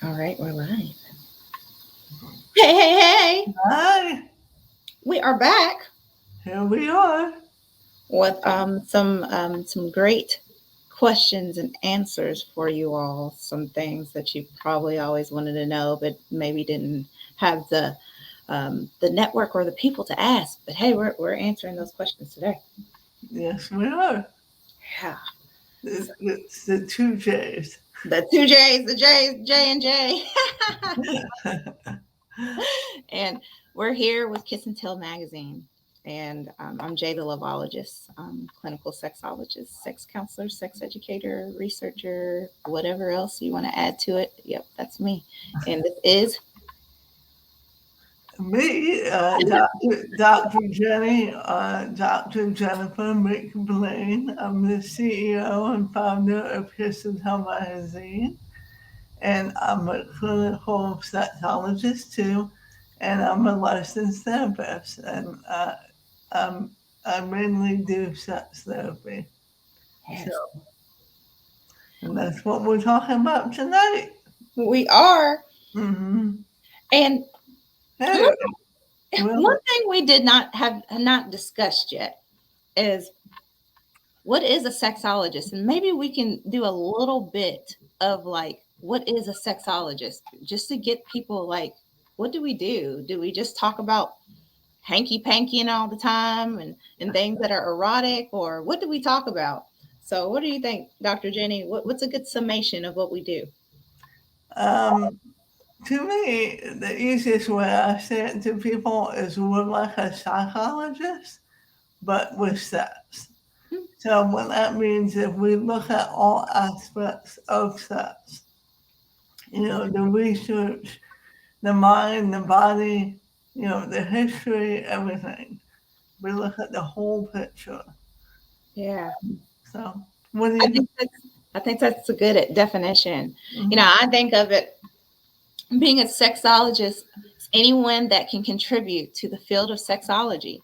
All right, we're live. Hey, hey, hey! Hi, We are back here we are. with some great questions and answers for you all. Some things that you probably always wanted to know, but maybe didn't have the network or the people to ask. But hey, we're answering those questions today. Yes, we are. Yeah. It's the two J's. The two J's, the J's, J and J. And we're here with Kiss and Tell magazine. And I'm Jay, the lovologist, clinical sexologist, sex counselor, sex educator, researcher, whatever else you want to add to it. Yep, that's me. And this is Me, Dr. Jenny, Dr. Jennifer McBlain. I'm the CEO and founder of Kiss and Tell magazine, and I'm a clinical sexologist too, and I'm a licensed therapist, and um, I mainly do sex therapy. So, yes, and that's what we're talking about tonight. we are. Mm-hmm. And Hey, one, well, one thing we did not have not discussed yet is what is a sexologist? And maybe we can do a little bit of like, what is a sexologist? Just to get people like, what do we do? Do we just talk about hanky pankying all the time and things that are erotic? Or what do we talk about? So, what do you think, Dr. Jenny? What's a good summation of what we do? um, to me, the easiest way I say it to people is we're like a psychologist, but with sex. Hmm. So what that means is we look at all aspects of sex. The research, the mind, the body, the history, everything. We look at the whole picture. Yeah. So, what do I you think think? that's a good definition. Mhm. I think of it being a sexologist is anyone that can contribute to the field of sexology.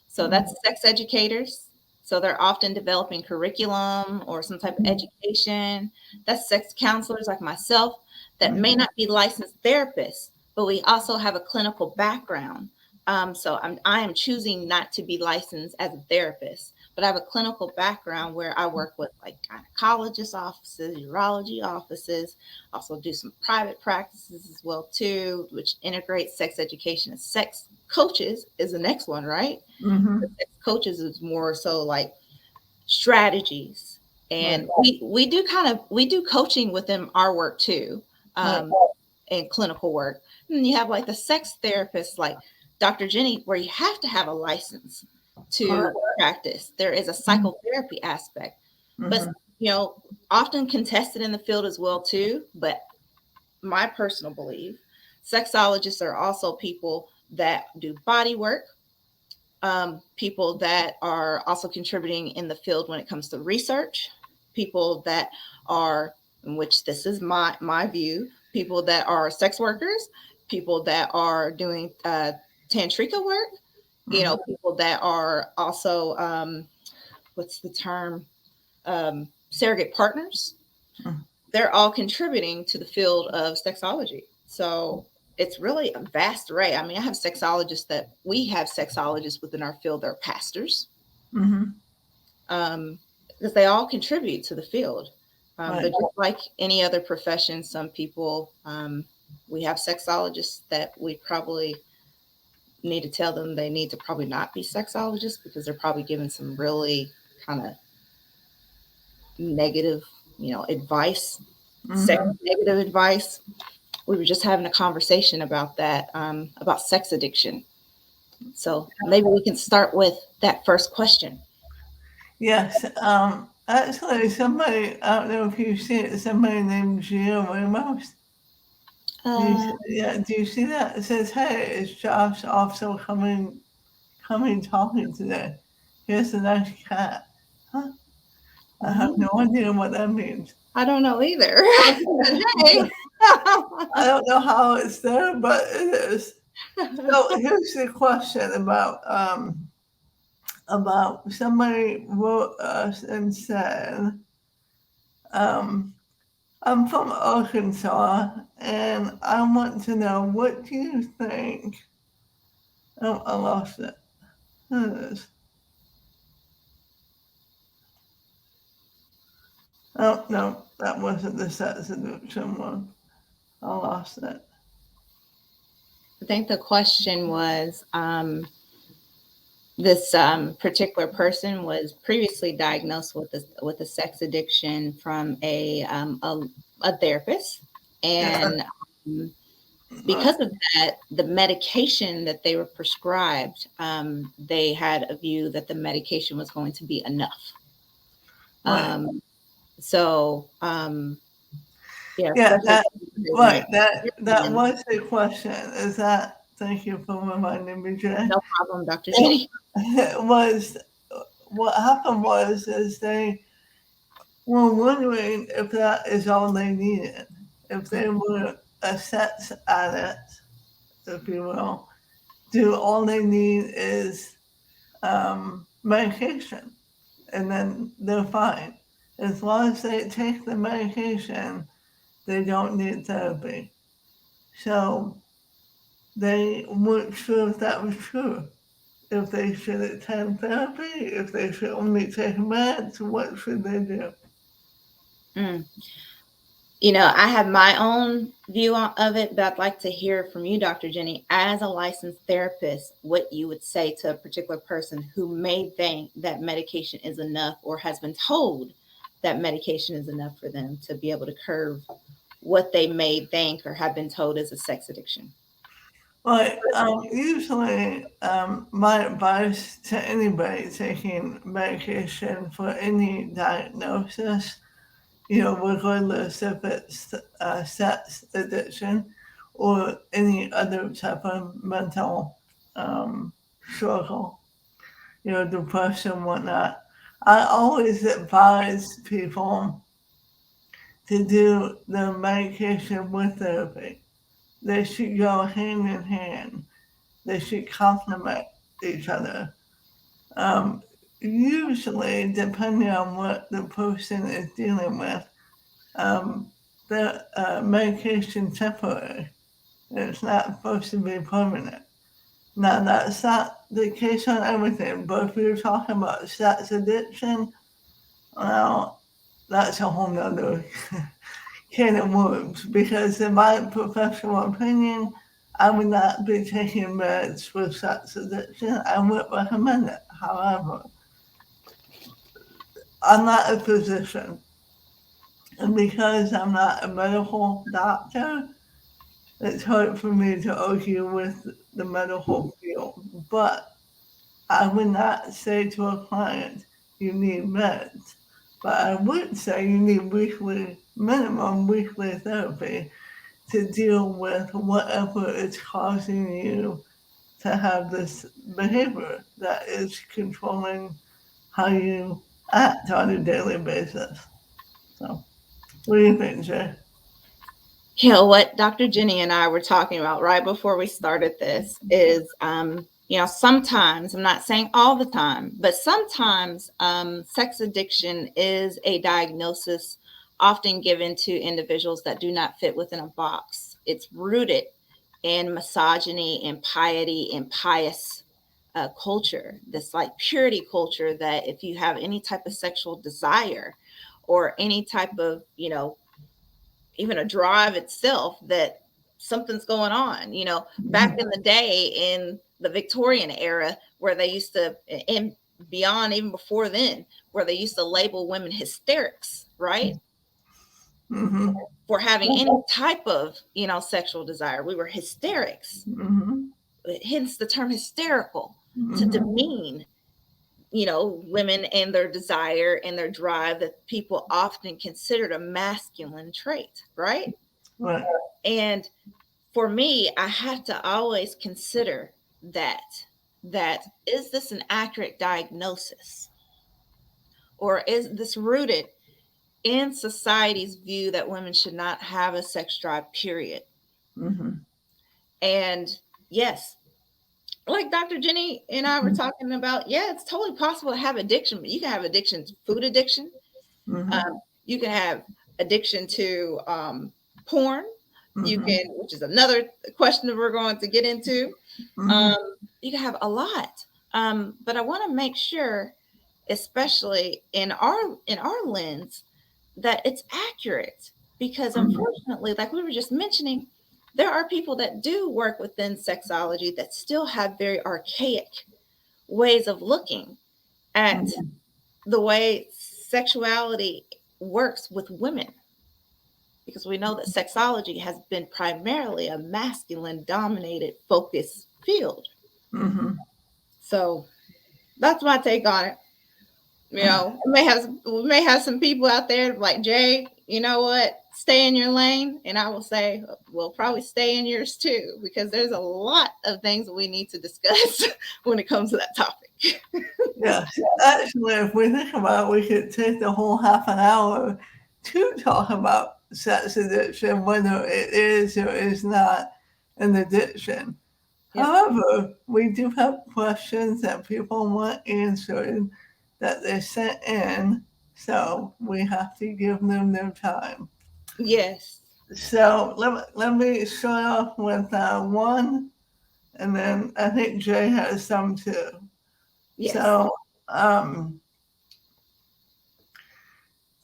So Mhm. that's sex educators. So they're often developing curriculum or some type of education. That's sex counselors like myself that may not be licensed therapists, but we also have a clinical background. I am choosing not to be licensed as a therapist, but I have a clinical background where I work with like gynecologist offices, urology offices, also do some private practices as well too, which integrates sex education and sex coaches is the next one, right? The Mhm. sex coaches is more so like strategies. Right. And we do coaching within our work too, Right. um, and clinical work. And you have like the sex therapists like Dr. Jenny, where you have to have a license to Correct. practice. There is a Mhm. psychotherapy aspect, but Mhm. you know, often contested in the field as well too. But my personal belief, sexologists are also people that do body work, people that are also contributing in the field when it comes to research, people that are, in which this is my view, people that are sex workers, people that are doing tantrika work, Mhm. people that are also what's the term, surrogate partners. Mhm. They're all contributing to the field of sexology. So it's really a vast array. I mean, I have sexologists that we have sexologists within our field. They're pastors, Mhm. um, because they all contribute to the field. Right. But just like any other profession, some people, we have sexologists that we probably need to tell them they need to probably not be sexologists because they're probably given some really kind of negative, advice, sex Mhm. negative advice. We were just having a conversation about that, about sex addiction. So maybe we can start with that first question. Yes. Actually, somebody, I don't know if you see it, somebody named Gio Ramos. Uh, Yeah, do you see that? It says, "Hey, is Josh also coming talking today? Here's a nice cat." Huh? I have no idea what that means. I don't know either. Hey. I don't know how it's there, but it is. So here's the question about somebody wrote us and said, um, I'm from Arkansas, and I want to know, what do you think? Oh, I lost it. There it is. Oh, no, that wasn't the sex addiction one. I lost it. I think the question was this particular person was previously diagnosed with a sex addiction from a therapist, Yeah, and right, because of that, the medication that they were prescribed, they had a view that the medication was going to be enough. right. Um, so, yeah, Yeah, especially that right. That and was the question. Is that? Thank you for reminding me, Jay. no problem, Dr. Jenny. It was what happened was is they were wondering if that is all they needed. If they were a sex addict, if you will, do all they need is medication, and then they're fine. As long as they take the medication, they don't need therapy. So they weren't sure if that was true. If they should attend therapy, if they should only take meds, what should they do? Mm. I have my own view of it, but I'd like to hear from you, Dr. Jenny, as a licensed therapist, what you would say to a particular person who may think that medication is enough or has been told that medication is enough for them to be able to curb what they may think or have been told is a sex addiction. Well, usually, my advice to anybody taking medication for any diagnosis, regardless if it's sex addiction or any other type of mental struggle, depression, whatnot, I always advise people to do the medication with therapy. They should go hand in hand. They should complement each other. Um, Usually, depending on what the person is dealing with, um, the medication temporary. It's not supposed to be permanent. Now, that's not the case on everything, but if you're talking about sex addiction, well, that's a whole nother can of worms, because in my professional opinion, I would not be taking meds for sex addiction. I would recommend it. However, I'm not a physician, and because I'm not a medical doctor, it's hard for me to argue with the medical field. But I would not say to a client, you need meds. But I would say you need minimum weekly therapy to deal with whatever is causing you to have this behavior that is controlling how you act on a daily basis. So, what do you think, Jay? What Dr. Jenny and I were talking about right before we started this is, sometimes, I'm not saying all the time, but sometimes sex addiction is a diagnosis often given to individuals that do not fit within a box. It's rooted in misogyny and piety and pious culture, this like purity culture, that if you have any type of sexual desire or any type of, even a drive itself, that something's going on. Back in the day, in the Victorian era, where they used to, and beyond, even before then, where they used to label women hysterics, right? Mm-hmm. For having any type of, sexual desire. We were hysterics, Mm-hmm. hence the term hysterical, to Mm-hmm. demean, women and their desire and their drive, that people often considered a masculine trait, right? Right. And for me, I have to always consider that is this an accurate diagnosis, or is this rooted in society's view that women should not have a sex drive, period? Mm-hmm. And yes, like Dr. Jenny and I were talking about, yeah, it's totally possible to have addiction, but you can have addiction, food addiction. Mm-hmm. You can have addiction to porn. You Mm-hmm. can, which is another question that we're going to get into. Mm-hmm. Um, you can have a lot, but I want to make sure, especially in our lens, that it's accurate because Mm-hmm. unfortunately, like we were just mentioning, there are people that do work within sexology that still have very archaic ways of looking at the way sexuality works with women because we know that sexology has been primarily a masculine dominated focus field. Mm-hmm. So that's my take on it. You know, we may have some people out there like Jay, you know what, stay in your lane. And I will say, we'll probably stay in yours too, because there's a lot of things we need to discuss when it comes to that topic. Yes. Actually, if we think about it, we could take the whole half an hour to talk about sex addiction, whether it is or is not an addiction. Yep. However, we do have questions that people want answered that they sent in, so we have to give them their time. Yes. So let me start off with one, and then I think Jay has some too. Yes. So, um,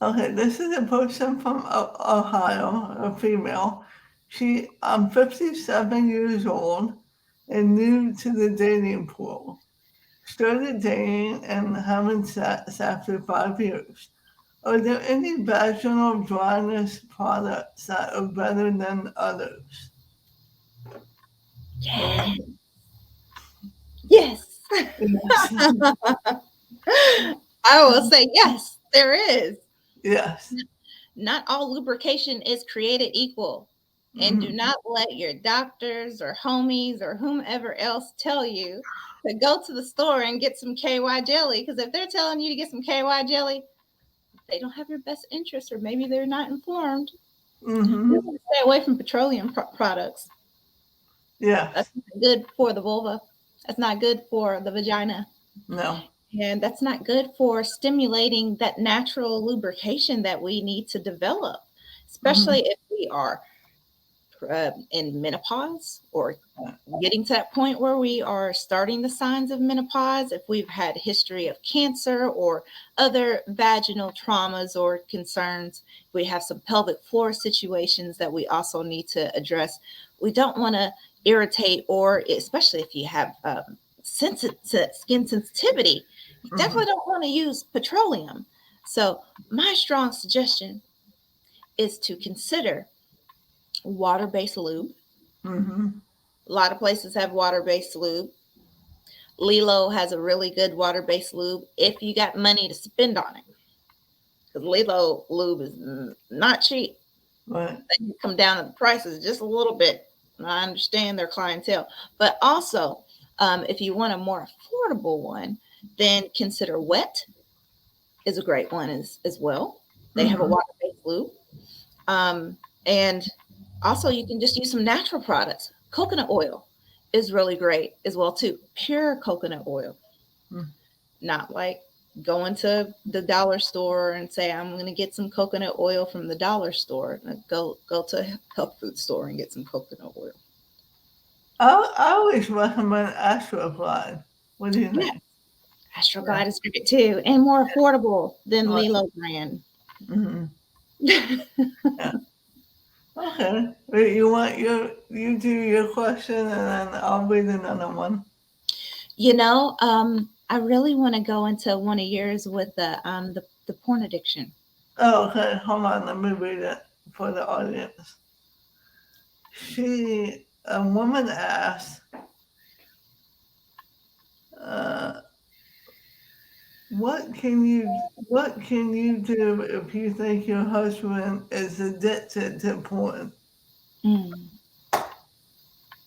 okay, this is a person from Ohio, a female. I'm 57 years old and new to the dating pool. Started dating and having sex after 5 years. Are there any vaginal dryness products that are better than others? What do you Yes. think? Yes. Yes. I will say yes, there is. Yes. Not all lubrication is created equal. And do Mhm. not let your doctors or homies or whomever else tell you to go to the store and get some KY jelly. Because if they're telling you to get some KY jelly, they don't have your best interest, or maybe they're not informed. We Mhm. want to stay away from petroleum products. That's Yes. not good for the vulva. That's not good for the vagina. No. And that's not good for stimulating that natural lubrication that we need to develop, especially Mhm. if we are in menopause or getting to that point where we are starting the signs of menopause, if we've had history of cancer or other vaginal traumas or concerns, we have some pelvic floor situations that we also need to address. We don't want to irritate, or especially if you have skin sensitivity, you Mhm. definitely don't want to use petroleum. So my strong suggestion is to consider water-based lube. Mhm. A lot of places have water-based lube. Lilo has a really good water-based lube if you got money to spend on it. Because Lilo lube is not cheap. Right. They can come down in the prices just a little bit. I understand their clientele, but also if you want a more affordable one, then consider Wet is a great one as well. They have a Mhm. water-based lube, and also you can just use some natural products. Coconut oil is really great as well too. Pure coconut oil, Mhm. not like going to the dollar store and say I'm going to get some coconut oil from the dollar store. Go to a health food store and get some coconut oil. I always recommend Astroglide. What do you Yeah, think? Yeah. Astroglide is great too, and more affordable than Right. Lilo brand. Mhm. Yeah. Okay. You do your question and then I'll read another one. I really want to go into one of yours with the porn addiction. Oh, okay. Hold on. Let me read it for the audience. A woman asked, uh, what can you do if you think your husband is addicted to porn? Mm,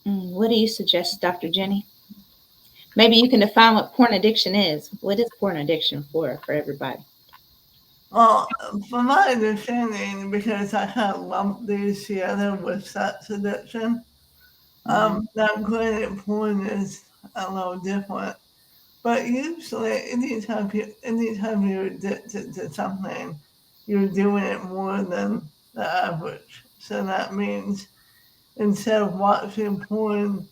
what do you suggest, Dr. Jenny? Maybe you can define what porn addiction is. What is porn addiction for everybody? Well, from my understanding, because I kind of lump these together with sex addiction, Hmm. now granted porn is a little different, but usually anytime you're addicted to something, you're doing it more than the average. So that means instead of watching porn,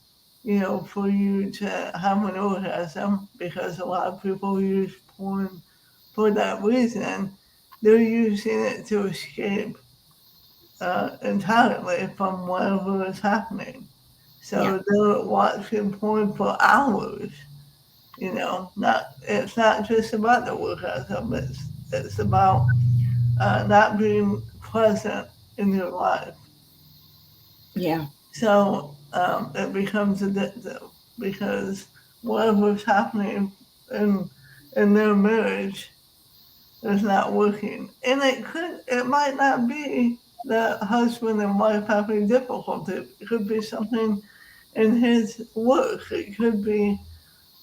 for you to have an orgasm, because a lot of people use porn for that reason, they're using it to escape entirely from whatever is happening. Yeah. So they're watching porn for hours. Not it's not just about the orgasm. It's about not being present in your life. Yeah. So it becomes addictive because whatever's happening in in their marriage is not working, and it might not be the husband and wife having difficulty. It could be something in his work. It could be,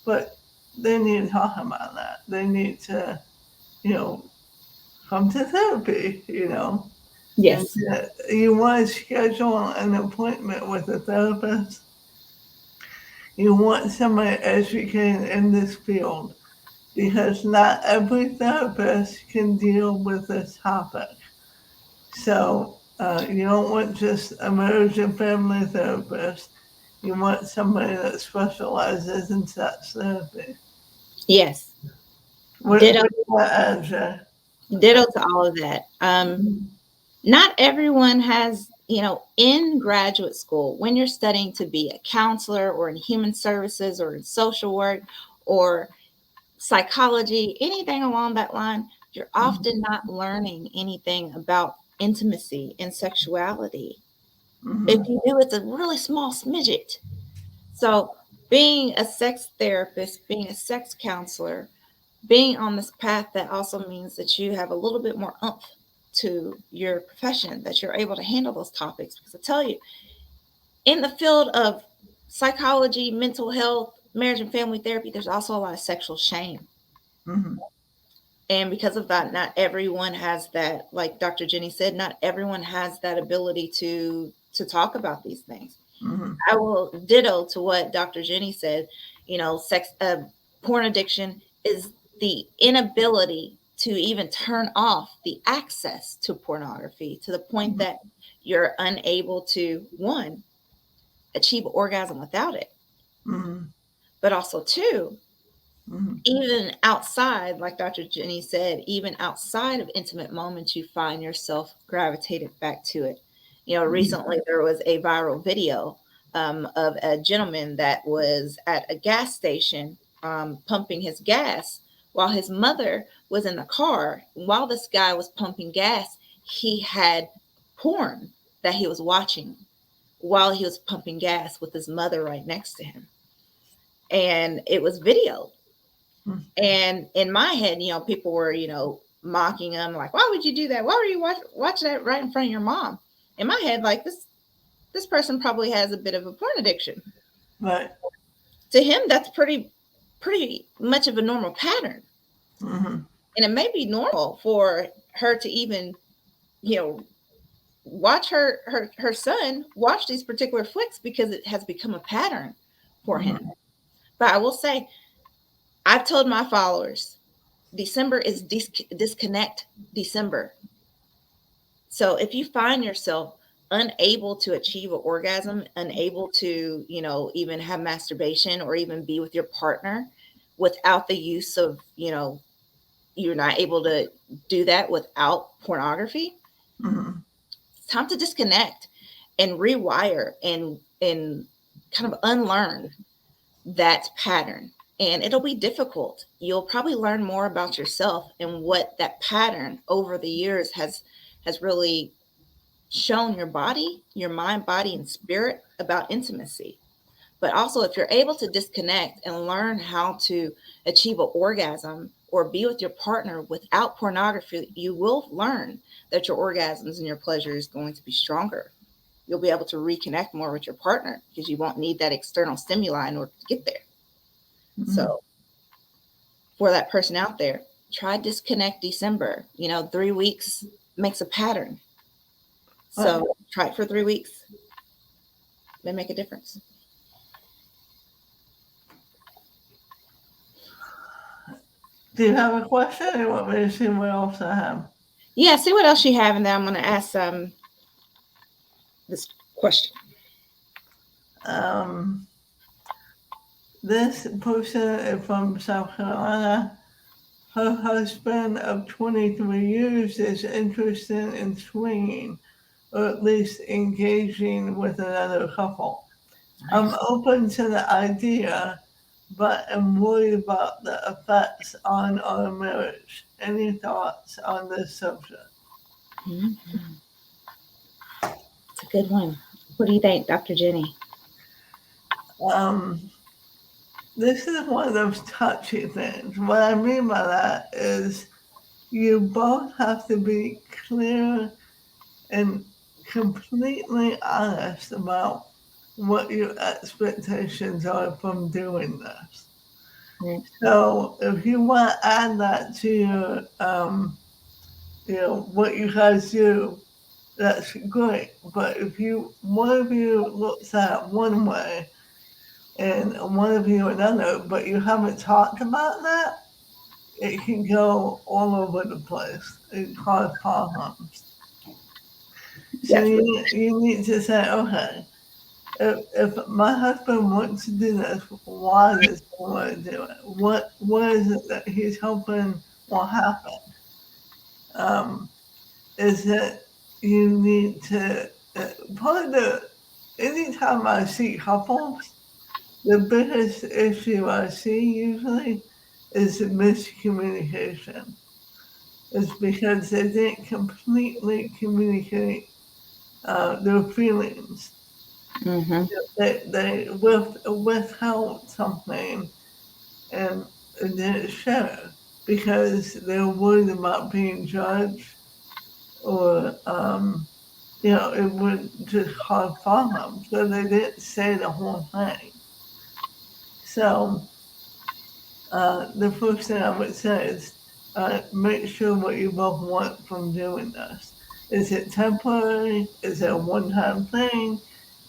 but they need to talk about that. They need to, you know, come to therapy. And Yes. you want to schedule an appointment with a therapist. You want somebody educated in this field because not every therapist can deal with this topic. So you don't want just a marriage and family therapist. You want somebody that specializes in sex therapy. Yes. What Ditto. do you want to add, Jay? Ditto to all of that. Not everyone has, in graduate school, when you're studying to be a counselor or in human services or in social work or psychology, anything along that line, you're often not learning anything about intimacy and sexuality. If Mm-hmm. you do, it's a really small smidget. So, being a sex therapist, being a sex counselor, being on this path, that also means that you have a little bit more oomph to your profession, that you're able to handle those topics. Because I tell you, in the field of psychology, mental health, marriage and family therapy, there's also a lot of sexual shame. Mm-hmm. And because of that, not everyone has that, like Dr. Jenny said, not everyone has that ability to talk about these things. Mm-hmm. I will ditto to what Dr. Jenny said. Sex, porn addiction is the inability to even turn off the access to pornography to the point that you're unable to, one, achieve orgasm without it, Mm-hmm. but also two, Mm-hmm. even outside, like Dr. Jenny said, even outside of intimate moments, you find yourself gravitated back to it. Recently there was a viral video of a gentleman that was at a gas station pumping his gas while his mother was in the car. While this guy was pumping gas, he had porn that he was watching while he was pumping gas with his mother right next to him. And it was video. And in my head, people were, mocking him, like, why would you do that? Why were you watch that right in front of your mom? In my head, like this person probably has a bit of a porn addiction. Right. To him, that's pretty much of a normal pattern. Mm-hmm. And it may be normal for her to even, you know, watch her son watch these particular flicks because it has become a pattern for him. Mm-hmm. But I will say, I've told my followers, December is disconnect December. So if you find yourself unable to achieve an orgasm, unable to, even have masturbation or even be with your partner without the use of, you're not able to do that without pornography, Mm-hmm. it's time to disconnect and rewire and kind of unlearn that pattern. And it'll be difficult. You'll probably learn more about yourself and what that pattern over the years has really shown your body, your mind, body, and spirit about intimacy. But also, if you're able to disconnect and learn how to achieve an orgasm or be with your partner without pornography, you will learn that your orgasms and your pleasure is going to be stronger. You'll be able to reconnect more with your partner because you won't need that external stimuli in order to get there. Mm-hmm. So, for that person out there, try disconnect December. 3 weeks makes a pattern. Right. So, try it for 3 weeks. May make a difference. Do you have a question or you want me to see what else I have? Yeah, see what else you have, and then I'm going to ask this question. Um, this person is from South Carolina. Her husband of 23 years is interested in swinging, or at least engaging with another couple. I'm Nice. open to the idea, but am worried about the effects on our marriage. Any thoughts on this subject? Mhm. It's a good one. What do you think, Dr. Jenny? Um, this is one of those touchy things. What I mean by that is you both have to be clear and completely honest about what your expectations are from doing this. Right. So if you want to add that to your, what you guys do, that's great. But if you one of you looks at it one way and one of you another, but you haven't talked about that, it can go all over the place. It cause problems. So Yes. you need to say, okay, if my husband wants to do this, why does he want to do it? What is it that he's hoping will happen? Um, is that you need to part of the anytime I see couples, the biggest issue I see usually is the miscommunication. It's because they didn't completely communicate their feelings. Mm-hmm. They withheld something and didn't share because they're worried about being judged or it would just cause problems. So they didn't say the whole thing. So the first thing I would say is make sure what you both want from doing this. Is it temporary? Is it a one-time thing?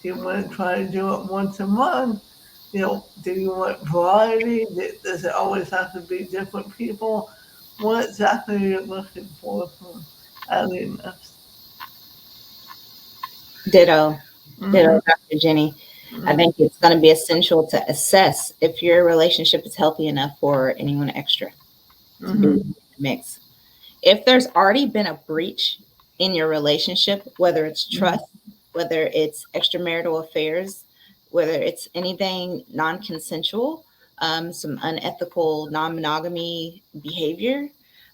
Do you want to try to do it once a month? Do you want variety? Does it always have to be different people? What exactly are you looking for from adding this? Ditto. Mm-hmm, Ditto, Dr. Jenny. I mm-hmm, think it's going to be essential to assess if your relationship is healthy enough for anyone extra to be mm-hmm, in the mix. If there's already been a breach in your relationship, whether it's trust, whether it's extramarital affairs, whether it's anything non consensual, some unethical non monogamy behavior,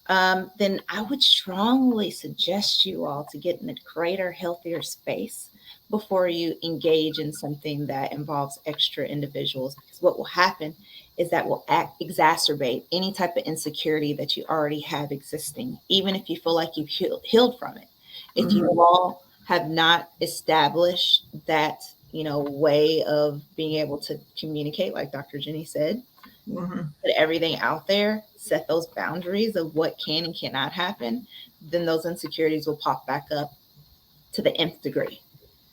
then I would strongly suggest you all to get in a greater, healthier space before you engage in something that involves extra individuals. Because what will happen is that will exacerbate any type of insecurity that you already have existing, even if you feel like you've healed from it. If you mm-hmm, all have not established that, way of being able to communicate, like Dr. Jenny said, mm-hmm, put everything out there, set those boundaries of what can and cannot happen, then those insecurities will pop back up to the nth degree.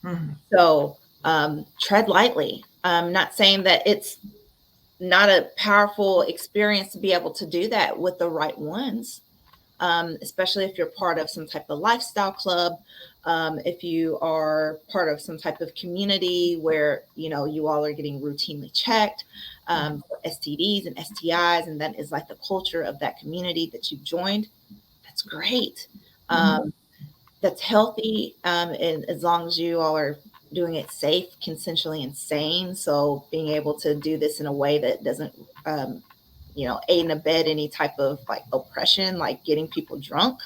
mm-hmm. So tread lightly. I'm not saying that it's not a powerful experience to be able to do that with the right ones, especially if you're part of some type of lifestyle club, if you are part of some type of community where you all are getting routinely checked for STDs and STIs, and that is like the culture of that community that you've joined. That's great. Mm-hmm. Um, that's healthy, and as long as you all are doing it safe, consensually, and sane. So being able to do this in a way that doesn't, aid and abet any type of like oppression, like getting people drunk.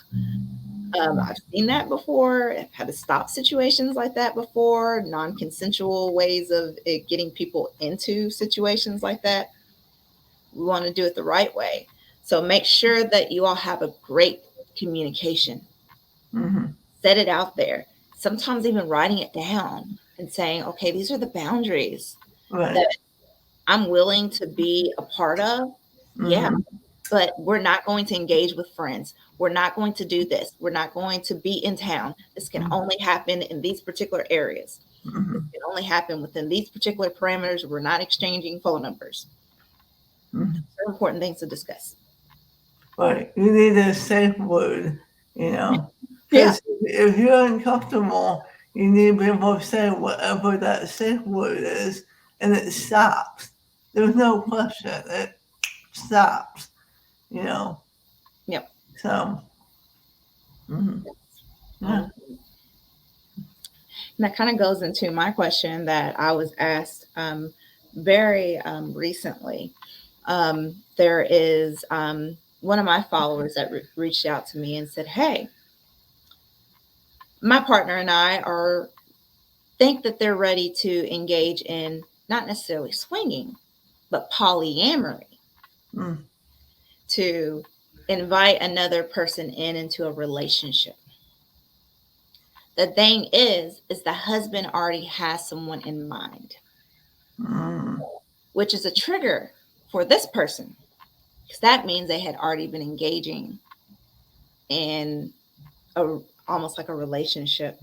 I've seen that before. I've had to stop situations like that before. Non-consensual ways of it getting people into situations like that. We want to do it the right way. So make sure that you all have a great communication, Mm-hmm. set it out there. Sometimes even writing it down and saying, okay, these are the boundaries Right. that I'm willing to be a part of. Yeah, Mm-hmm. but we're not going to engage with friends. We're not going to do this. We're not going to be in town. This can only happen in these particular areas. This Mm-hmm. can only happen within these particular parameters. We're not exchanging phone numbers. Mm-hmm. Those are important things to discuss. Right. You need a safe word you know, Yeah. because if you're uncomfortable, you need to be able to say whatever that safe word is, and it stops. There's no question. It stops, you know. Yep. So, mhm, yeah. Um, and that kind of goes into my question that I was asked very recently. There is one of my followers that reached out to me and said, "Hey, my partner and I are think that they're ready to engage in not necessarily swinging, but polyamory, Mm, to invite another person in into a relationship. The thing is the husband already has someone in mind, mm, which is a trigger for this person because that means they had already been engaging in a almost like a relationship,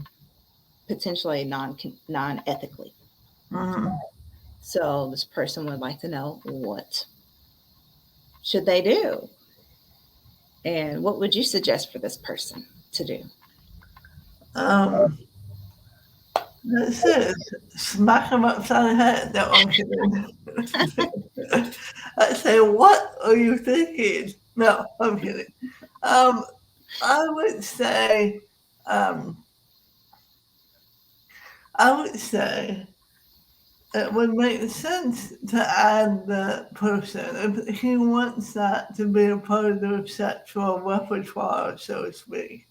potentially non ethically. mm. So this person would like to know what should they do, and what would you suggest for this person to do? Um, that's it. Smack him upside the head. No, I'm kidding. I say, what are you thinking? No, I'm kidding. Um, I would say, um, I would say it would make sense to add the person if he wants that to be a part of their sexual repertoire, so to speak.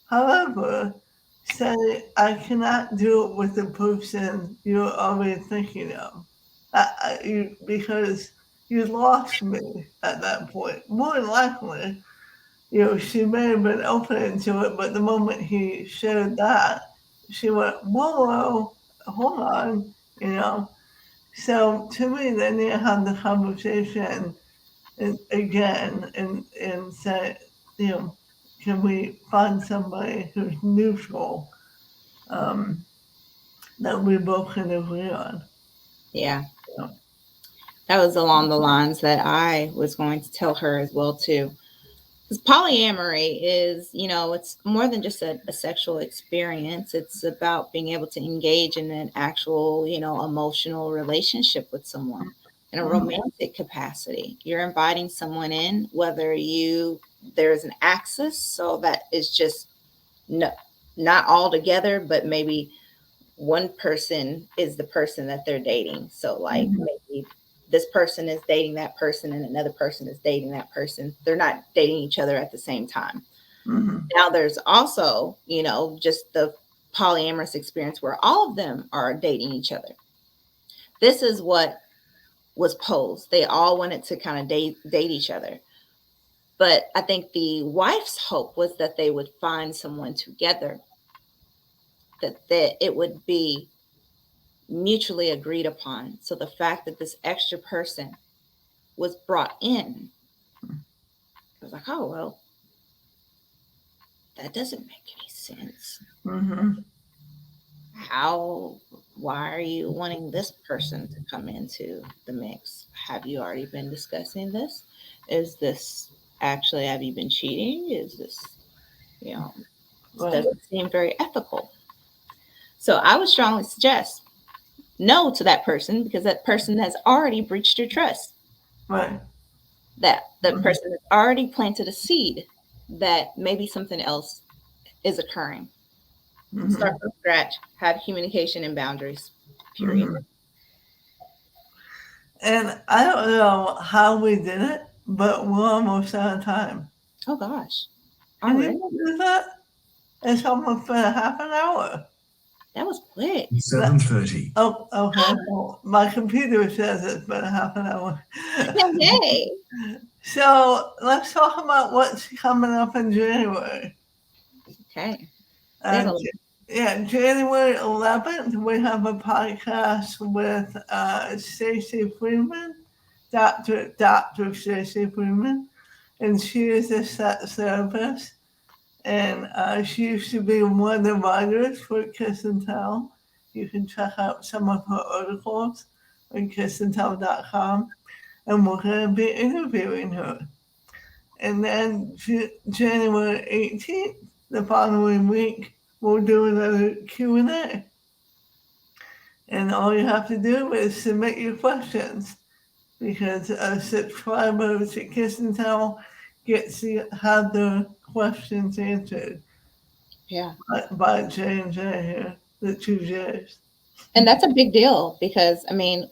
However, say I cannot do it with the person you're already thinking of, because you lost me at that point. More than likely, she may have been open to it, but the moment he shared that, she went, whoa, hold on, you know. So to me, they need to have the conversation again and say, you know, can we find somebody who's neutral, um, that we both can agree on? Yeah, So, that was along the lines that I was going to tell her as well too. Because polyamory is, it's more than just a sexual experience. It's about being able to engage in an actual, emotional relationship with someone in a mhm, romantic capacity. You're inviting someone in, whether there's an axis, so that is just no, not all together, but maybe one person is the person that they're dating. So like mhm, maybe this person is dating that person and another person is dating that person. They're not dating each other at the same time. mhm, Now there's also, just the polyamorous experience where all of them are dating each other. This is what was posed. They all wanted to kind of date each other. But I think the wife's hope was that they would find someone together, that it would be mutually agreed upon. So the fact that this extra person was brought in, I was like, oh, well, that doesn't make any sense. mhm, How, why are you wanting this person to come into the mix? Have you already been discussing this? Is this actually, have you been cheating? Is this, you know, this right, doesn't seem very ethical. So I would strongly suggest no to that person because that person has already breached your trust. right, That the mhm, person has already planted a seed that maybe something else is occurring. Start mhm, from scratch, have communication and boundaries, period. mhm. And I don't know how we did it, but we're almost out of time. Oh gosh, Can you already? believe that? It's almost been a half an hour. That was quick. 7:30. Oh, okay. Well, my computer says it's been a half an hour. Yay. So let's talk about what's coming up in January. Okay. There's Uh, a yeah, January 11th, we have a podcast with Stacey Freeman, Dr. Stacey Freeman, and she is a sex therapist. And she used to be one of the writers for Kiss and Tell. You can check out some of her articles on kissandtell.com. And we're going to be interviewing her. And then January 18th, the following week, we'll do another Q&A. And all you have to do is submit your questions because a subscriber to Kiss and Tell gets to have their questions answered Yeah. by J&J here, the 2Js. And that's a big deal because I mean,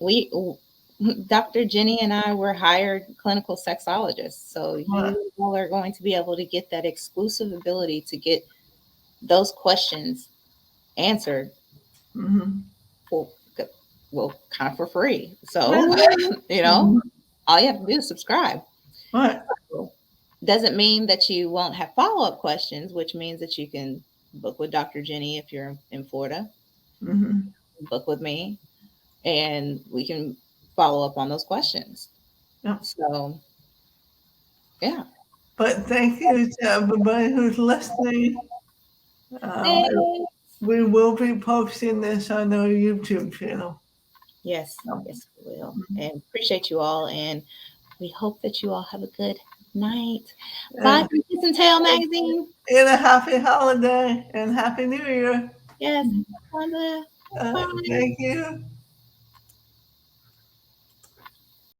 Dr. Jenny and I were hired clinical sexologists. So Right. you all are going to be able to get that exclusive ability to get those questions answered Mm-hmm. for, well, kind of for free. Yeah. So, you know, Mm-hmm. all you have to do is subscribe. Right. Doesn't mean that you won't have follow-up questions, which means that you can book with Dr. Jenny if you're in Florida, Mm-hmm. book with me, and we can follow up on those questions. Yeah. So, yeah. But thank you to everybody who's listening. Um, Thanks. we will be posting this on our YouTube channel. Yes, So, yes, we will. And appreciate you all. And we hope that you all have a good night. Bye and, from Kiss and Tail Magazine. and a happy holiday and happy New Year. Yes. Bye. Thank you.